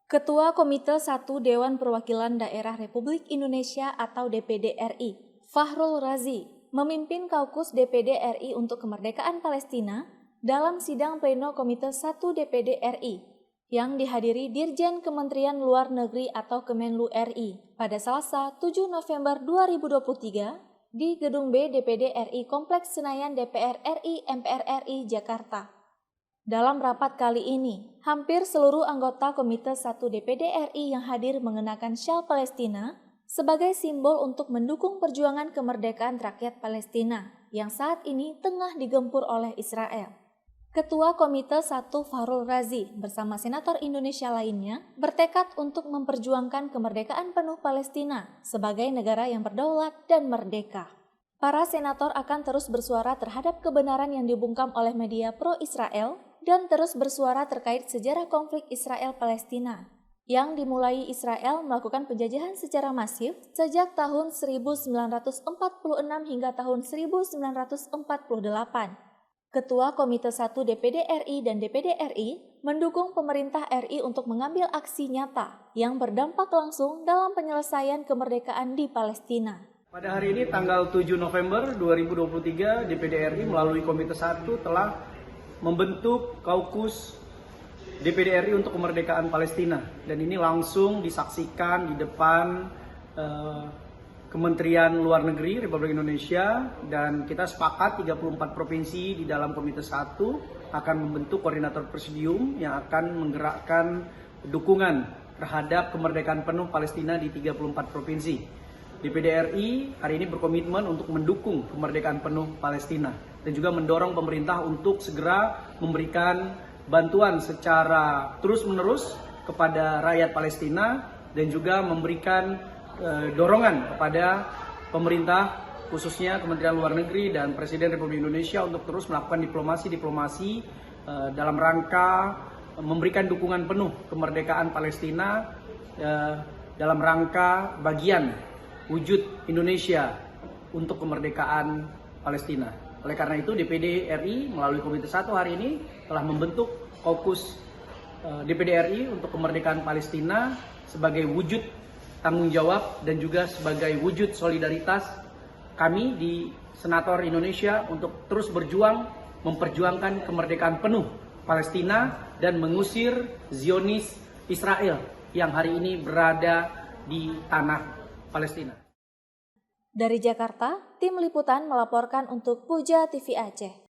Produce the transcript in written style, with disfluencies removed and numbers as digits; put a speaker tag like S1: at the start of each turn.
S1: Ketua Komite 1 Dewan Perwakilan Daerah Republik Indonesia atau DPD RI, Fahrul Razi, memimpin Kaukus DPD RI untuk Kemerdekaan Palestina dalam sidang pleno Komite 1 DPD RI yang dihadiri Dirjen Kementerian Luar Negeri atau Kemenlu RI pada Selasa 7 November 2023 di Gedung B DPD RI Kompleks Senayan DPR RI MPR RI Jakarta. Dalam rapat kali ini, hampir seluruh anggota Komite 1 DPD RI yang hadir mengenakan syal Palestina sebagai simbol untuk mendukung perjuangan kemerdekaan rakyat Palestina yang saat ini tengah digempur oleh Israel. Ketua Komite 1 Fahrul Razi bersama senator Indonesia lainnya bertekad untuk memperjuangkan kemerdekaan penuh Palestina sebagai negara yang berdaulat dan merdeka. Para senator akan terus bersuara terhadap kebenaran yang dibungkam oleh media pro-Israel dan terus bersuara terkait sejarah konflik Israel-Palestina yang dimulai Israel melakukan penjajahan secara masif sejak tahun 1946 hingga tahun 1948. Ketua Komite 1 DPD RI dan DPD RI mendukung pemerintah RI untuk mengambil aksi nyata yang berdampak langsung dalam penyelesaian kemerdekaan di Palestina.
S2: Pada hari ini tanggal 7 November 2023 DPD RI melalui Komite 1 telah membentuk Kaukus DPD RI untuk Kemerdekaan Palestina, dan ini langsung disaksikan di depan Kementerian Luar Negeri Republik Indonesia, dan kita sepakat 34 provinsi di dalam Komite 1 akan membentuk koordinator presidium yang akan menggerakkan dukungan terhadap kemerdekaan penuh Palestina di 34 provinsi. DPD RI hari ini berkomitmen untuk mendukung kemerdekaan penuh Palestina dan juga mendorong pemerintah untuk segera memberikan bantuan secara terus-menerus kepada rakyat Palestina dan juga memberikan dorongan kepada pemerintah khususnya Kementerian Luar Negeri dan Presiden Republik Indonesia untuk terus melakukan diplomasi dalam rangka memberikan dukungan penuh kemerdekaan Palestina dalam rangka bagian wujud Indonesia untuk kemerdekaan Palestina. Oleh karena itu DPD RI melalui Komite 1 hari ini telah membentuk Kaukus DPD RI untuk kemerdekaan Palestina sebagai wujud tanggung jawab dan juga sebagai wujud solidaritas kami di Senator Indonesia untuk terus berjuang memperjuangkan kemerdekaan penuh Palestina dan mengusir Zionis Israel yang hari ini berada di tanah Palestina.
S1: Dari Jakarta, tim liputan melaporkan untuk Puja TV Aceh.